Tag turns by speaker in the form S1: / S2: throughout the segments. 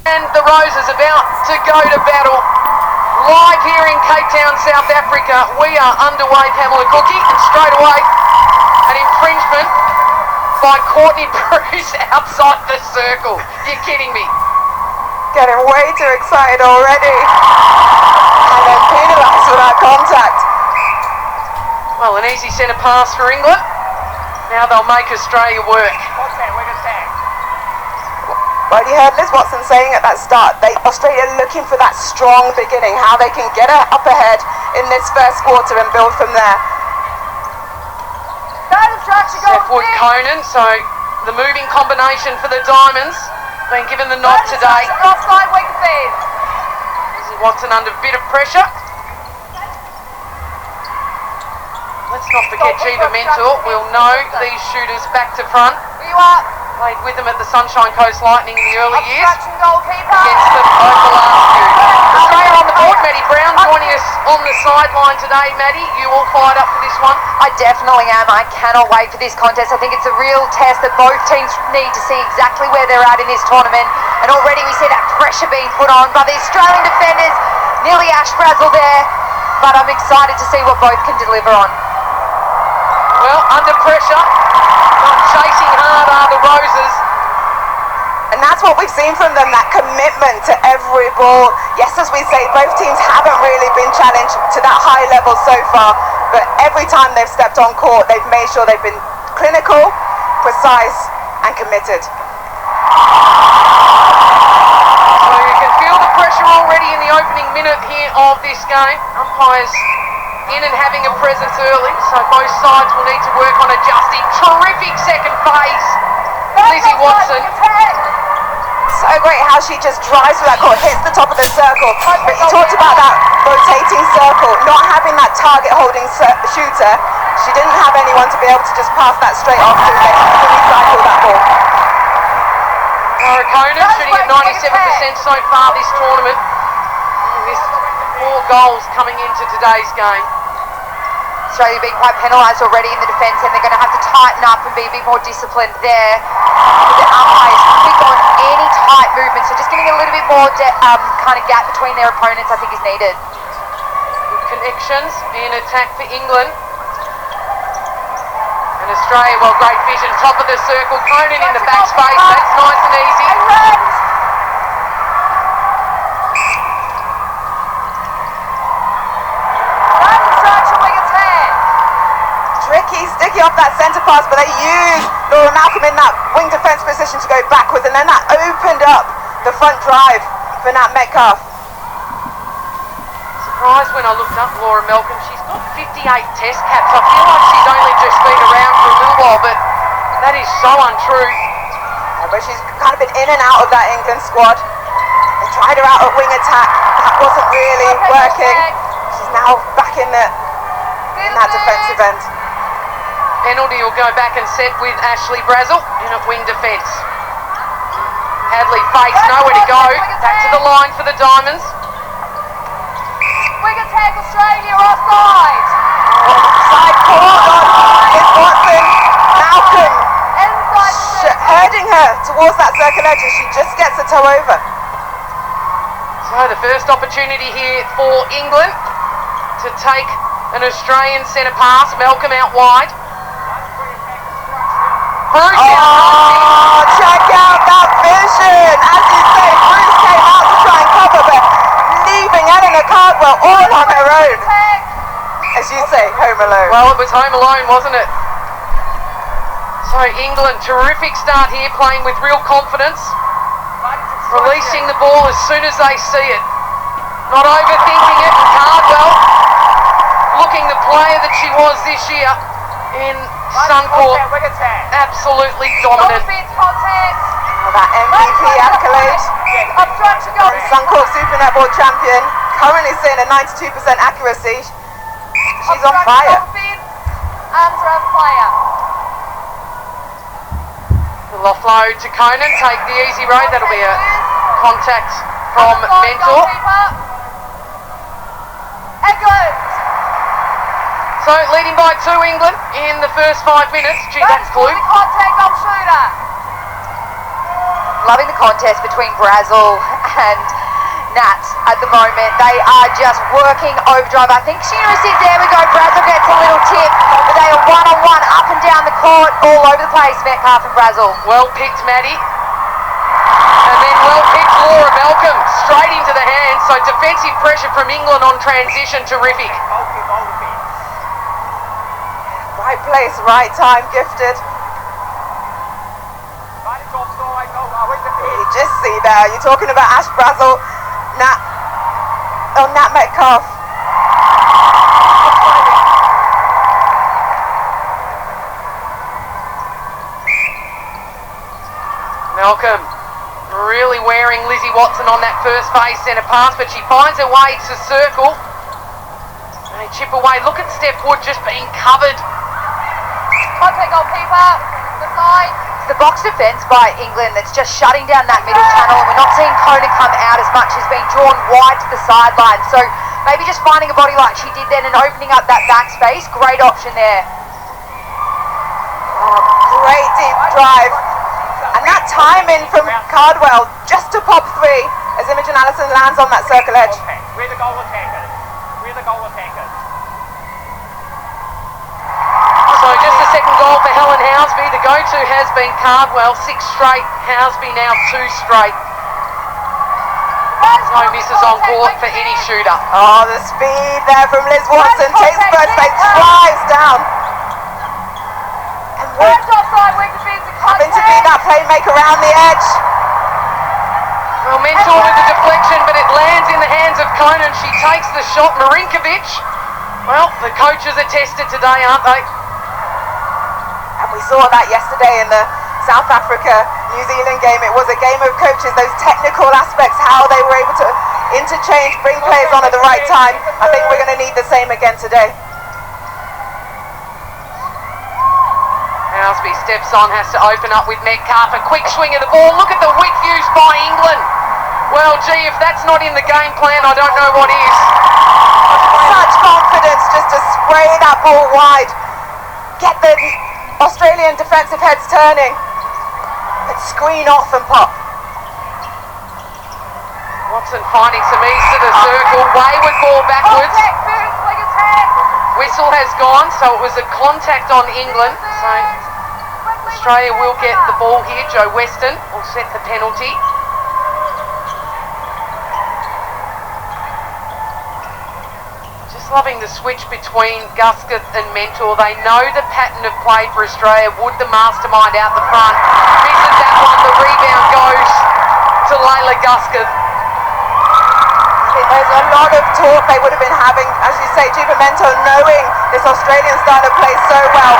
S1: And the Roses about to go to battle. Live here in Cape Town, South Africa. We are underway, Pamela Cookie, and straight away an infringement by Courtney Bruce outside the circle. You're kidding me.
S2: Getting way too excited already. And then penalised without contact.
S1: Well, an easy centre pass for England. Now they'll make Australia work.
S2: Well, you heard Liz Watson saying at that start, Australia looking for that strong beginning, how they can get up ahead in this first quarter and build from there.
S1: Stepwood Conan, so the moving combination for the Diamonds, been given the nod today. Lizzie Watson under a bit of pressure. Let's not forget Jiva Mentor. We'll know these shooters back to front. Played with them at the Sunshine Coast Lightning in the early years. Against them over the last few. Australia on the board. Maddie Brown joining us on the sideline today. Maddie, you all fired up for this one?
S3: I definitely am. I cannot wait for this contest. I think it's a real test that both teams need to see exactly where they're at in this tournament. And already we see that pressure being put on by the Australian defenders. Nearly Ashbrazzle there. But I'm excited to see what both can deliver on.
S1: Well, under pressure, not chasing hard are the Roses.
S2: And that's what we've seen from them, that commitment to every ball. Yes, as we say, both teams haven't really been challenged to that high level so far, but every time they've stepped on court, they've made sure they've been clinical, precise, and committed.
S1: So you can feel the pressure already in the opening minute here of this game. Umpires in and having a presence early, so both sides will need to work on adjusting. Terrific second phase, Lizzie Watson.
S2: So great how she just drives through that court, hits the top of the circle. But you talked about that rotating circle, not having that target holding shooter. She didn't have anyone to be able to just pass that straight off to let her recycle that ball.
S1: Conan shooting at 97% so far this tournament. Missed 4 goals coming into today's game.
S3: Australia being quite penalised already in the defence, and they're going to have to tighten up and be a bit more disciplined there. The umpires pick on any tight movement, so just giving a little bit more kind of gap between their opponents I think is needed.
S1: Good connections in attack for England. And Australia, well, great vision, top of the circle. Conan in the back space, that's nice and easy.
S2: Sticky off that centre pass, but they used Laura Malcolm in that wing defence position to go backwards, and then that opened up the front drive for Nat Metcalf.
S1: Surprised when I looked up Laura Malcolm. She's got 58 test caps. I feel like she's only just been around for a little while, but that is so untrue.
S2: Yeah, but she's kind of been in and out of that England squad. They tried her out at wing attack. That wasn't really working. She's now back in that defensive end.
S1: Penalty will go back and set with Ashley Brazzell in at wing defence. Hadley face, nowhere to go. Back to the line for the Diamonds.
S3: Wing attack, Australia offside.
S2: Side call on Liz Watson. Malcolm herding her towards that circle edge, and she just gets a toe over.
S1: So the first opportunity here for England to take an Australian centre pass. Malcolm out wide. Bruce
S2: check out that vision! As you say, Bruce came out to try and cover, but leaving Eleanor Cardwell all on her own. As you say, home alone.
S1: Well, it was home alone, wasn't it? So England, terrific start here, playing with real confidence. Releasing the ball as soon as they see it. Not overthinking it, and Cardwell looking the player that she was this year in Suncorp, absolutely dominant.
S2: That MVP accolade. And Suncorp Super Netball champion, currently sitting at 92% accuracy. She's on fire.
S1: The offload to Conan, take the easy road. That'll be a contact from Mentor. So leading by 2 England in the first 5 minutes. Gee, that's blue.
S3: loving the contest between Brazil and Nat at the moment. They are just working overdrive. I think Sheena says, there we go, Brazil gets a little tip, but they are one-on-one up and down the court, all over the place, Metcalf and Brazil.
S1: Well picked, Maddie. And then well picked, Laura Malcolm, straight into the hands. So defensive pressure from England on transition, terrific.
S2: Right place, right time, gifted. You just see there, you're talking about Ash Brazil, Nat Metcalf.
S1: Malcolm really wearing Lizzie Watson on that first base centre pass, but she finds her way to circle. They chip away. Look at Steph Wood just being covered.
S3: Contact goalkeeper, the side. It's the box defence by England that's just shutting down that middle channel, and we're not seeing Kona come out as much. She's being drawn wide to the sideline. So maybe just finding a body like she did then and opening up that back space. Great option there.
S2: Oh, great deep drive. And that timing from Cardwell just to pop three as Imogen Allison lands on that circle edge.
S4: We're the goal attackers. We're the goal attackers.
S1: So just the second goal for Helen Housby. The go-to has been Cardwell. 6 straight. Housby now 2 straight. No misses on court for any shooter.
S2: Oh, the speed there from Liz Watson. Takes first base, drives down. And Wood having to be that playmaker around the edge.
S1: Well, Mentor with the deflection, but it lands in the hands of Conan. She takes the shot. Marinkovic. Well, the coaches are tested today, aren't they?
S2: And we saw that yesterday in the South Africa-New Zealand game. It was a game of coaches, those technical aspects, how they were able to interchange, bring players on at the right time. I think we're going to need the same again today.
S1: Housby steps on, has to open up with Metcalf. A quick swing of the ball. Look at the width used by England. Well, gee, if that's not in the game plan, I don't know what is.
S2: Such confidence just to spray that ball wide. Get the Australian defensive heads turning. But screen off and pop.
S1: Watson finding some ease to the circle. Wayward ball backwards. Whistle has gone, so it was a contact on England. So Australia will get the ball here. Joe Weston will set the penalty. Just loving the switch between Gusketh and Mentor. They know the pattern of play for Australia. Wood, the mastermind, out the front. Misses that one. The rebound goes to Layla Gusketh.
S2: There's a lot of talk they would have been having, as you say, Gipamento, knowing this Australian style of play so well.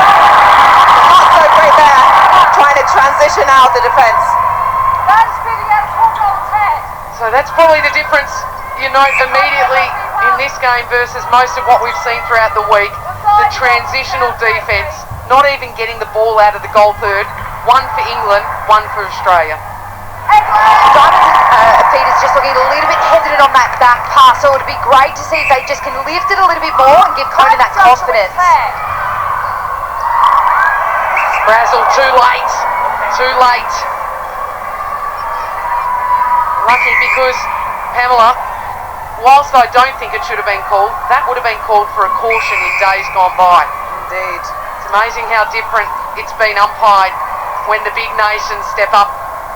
S2: Not so great there, trying to transition out the defence.
S1: So that's probably the difference, you note immediately in this game versus most of what we've seen throughout the week. The transitional defence, not even getting the ball out of the goal third. 1 for England, 1 for Australia.
S3: Peter's just looking a little bit hesitant on that back pass, so it would be great to see if they just can lift it a little bit more and give Conan that confidence.
S1: Brazil too late, too late. Lucky because, Pamela, whilst I don't think it should have been called, that would have been called for a caution in days gone by.
S2: Indeed.
S1: It's amazing how different it's been umpired when the big nations step up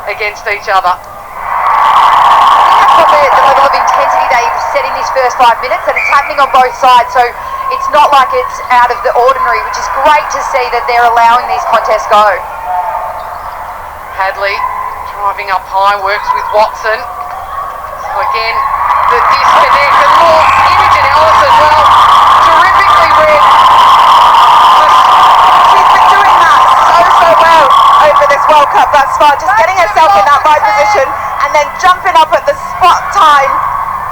S1: against each other.
S3: Probably the level of intensity they've set in these first 5 minutes, and it's happening on both sides, so it's not like it's out of the ordinary, which is great to see that they're allowing these contests go.
S1: Hadley driving up high, works with Watson. So again, the disconnect, and look, Imogen Allison, well, terrifically read.
S2: She's been doing that so well over this World Cup thus far, just getting herself in that right position and then jumping up at the spot time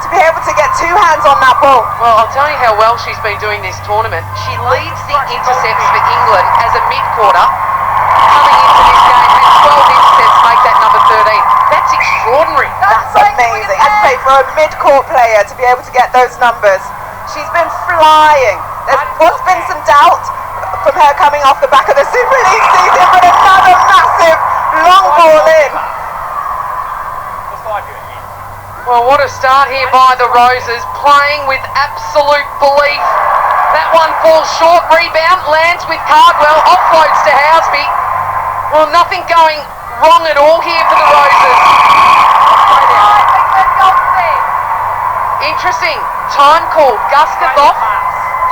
S2: to be able to get 2 hands on that ball.
S1: Well, I'll tell you how well she's been doing this tournament. She leads the intercepts for England as a mid-quarter. Coming into this game, had 12 intercepts, make that number 13. That's extraordinary.
S2: That's amazing. I'd say for a mid-court player to be able to get those numbers, she's been flying. There's been some doubt from her coming off the back of the Super League season, but another massive long ball in.
S1: Well, what a start here by the Roses, playing with absolute belief. That one falls short, rebound, lands with Cardwell, offloads to Housby. Well, nothing going wrong at all here for the Roses. Interesting, time called, Gusketh off,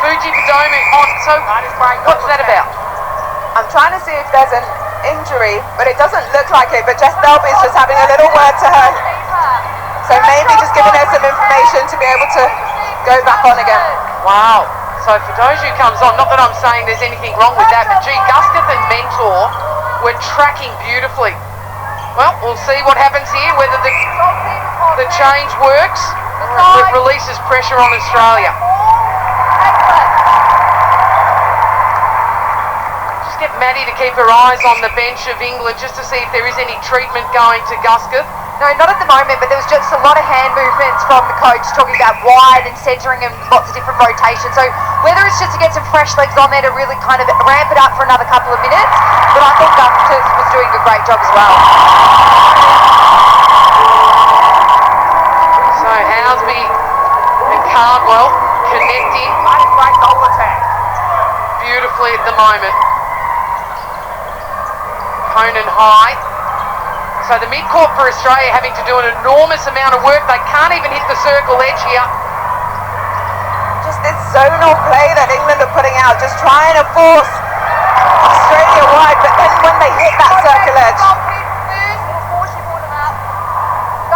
S1: Fuji Padomu on, so what's that about?
S2: I'm trying to see if there's an injury, but it doesn't look like it, but Jess Delby's just having a little word to her. So maybe just giving her some information to be able to go back on again.
S1: Wow. So Fidoju comes on. Not that I'm saying there's anything wrong with that, but gee, Gusketh and Mentor were tracking beautifully. Well, we'll see what happens here, whether the change works or it releases pressure on Australia. Just get Maddie to keep her eyes on the bench of England just to see if there is any treatment going to Gusketh.
S3: No, not at the moment, but there was just a lot of hand movements from the coach talking about wide and centering and lots of different rotations. So whether it's just to get some fresh legs on there to really kind of ramp it up for another couple of minutes, but I thought Gusketh was doing a great job as well.
S1: So Housby and Cardwell connecting beautifully at the moment. Conan high. So the mid-court for Australia having to do an enormous amount of work. They can't even hit the circle edge here.
S2: Just this zonal play that England are putting out, just trying to force Australia wide, but then when they hit that circle edge.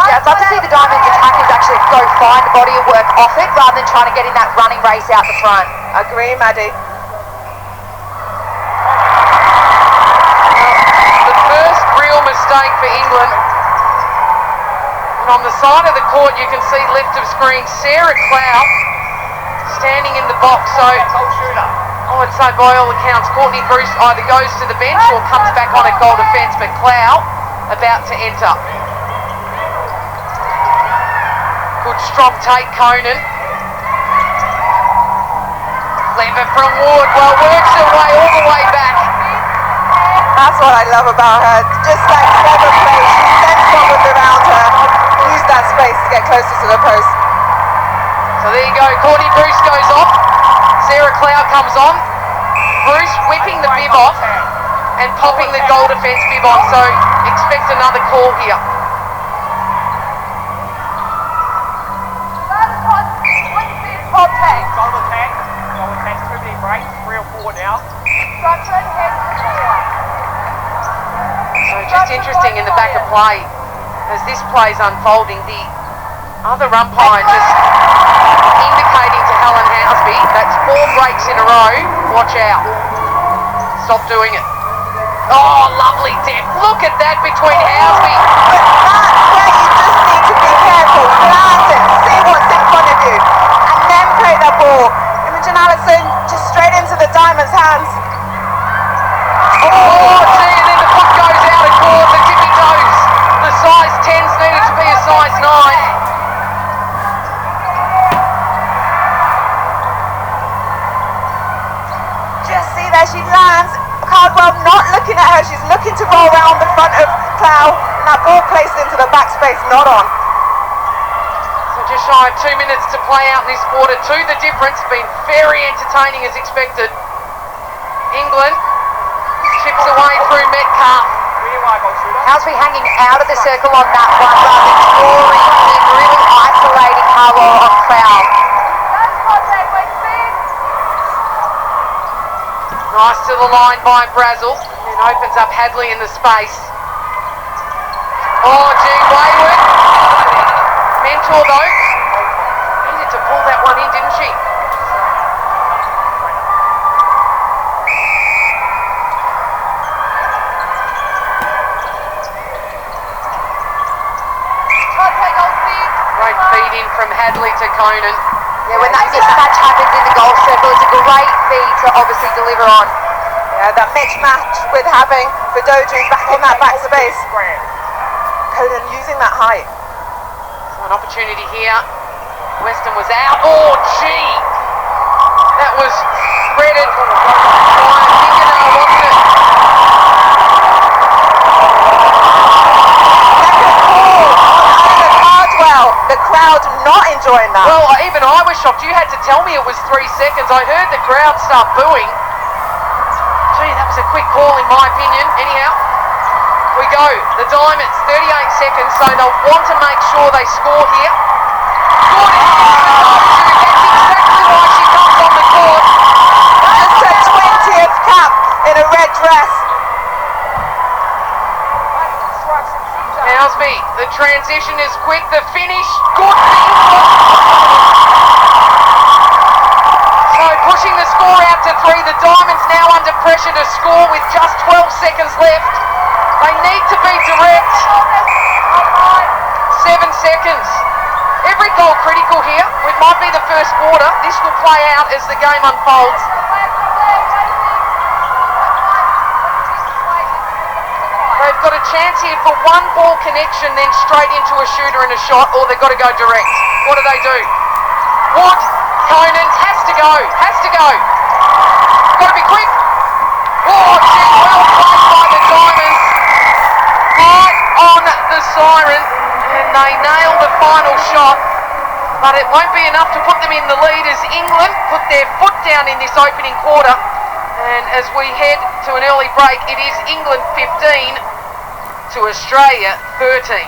S3: Yeah, I'd love to see the Diamonds attackers actually go find the body of work off it rather than trying to get in that running race out the front.
S2: Agree, Maddie.
S1: Mistake for England. And on the side of the court you can see left of screen Sarah Clow standing in the box. So I would say by all accounts Courtney Bruce either goes to the bench or comes back on at goal defence, but Clow about to enter. Good strong take, Conan. Clever from Ward, well works her way all the way back.
S2: That's what I love about her. Just that clever play. She sends bubbles around her. Use that space to get closer to the post.
S1: So there you go. Courtney Bruce goes off. Sarah Clow comes on. Bruce whipping the bib off and popping the goal defence bib on. So expect another call here.
S4: Goal attack, 2 minute break, 3 or 4 now.
S1: So just interesting in the back of play as this play's unfolding, the other umpire just indicating to Helen Housby, that's 4 breaks in a row, watch out. Stop doing it. Oh, lovely depth. Look at that between Housby.
S2: But that's where you just need to be careful. Plant it, see what's in front of you, and then play that ball. Imogen Allison just straight into the Diamonds' hands.
S1: Oh, gee, and then the foot goes out and caught the tippy toes. The size 10s needed to be a size 9.
S2: Just see there, she lands. Cardwell not looking at her, she's looking to roll around the front of Clow, and that ball placed into the backspace, not on.
S1: So just shy of 2 minutes to play out in this quarter. 2 the difference, been very entertaining as expected. England chips away through Metcalf.
S3: Housby hanging out of the circle on that one rather than drawing in, really isolating Cardwell on Clow.
S1: Nice to the line by Brazel, and opens up Hadley in the space. Oh, gee, wayward. Mentor, though, needed to pull that one in, didn't she? Great feed in from Hadley to Conan.
S3: Yeah, when that mismatch happens in the goal circle, it's a great feed to obviously deliver on.
S2: Yeah, that mismatch with having Fidoju back in that back space. Conan using that height.
S1: So an opportunity here. Weston was out. Oh, gee! That was threaded by a fingernail, wasn't it?
S2: Second call on Cardwell. The not enjoying that.
S1: Well, even I was shocked. You had to tell me it was 3 seconds. I heard the crowd start booing. Gee, that was a quick call in my opinion. Anyhow, we go. The Diamonds, 38 seconds, so they'll want to make sure they score here. Good. That's exactly why she comes on the court.
S2: That's her 20th cap in a red dress.
S1: Housby, the transition is quick, the finish, good. So pushing the score out to 3, the Diamonds now under pressure to score with just 12 seconds left. They need to be direct. 7 seconds. Every goal critical here. It might be the first quarter. This will play out as the game unfolds. They've got a chance here for one ball connection, then straight into a shooter and a shot, or they've got to go direct. What do they do? Wood, Conan, has to go. Got to be quick. Oh, gee, well played by the Diamonds. Right on the siren, and they nail the final shot. But it won't be enough to put them in the lead as England put their foot down in this opening quarter. And as we head to an early break, it is England 15 to Australia 13.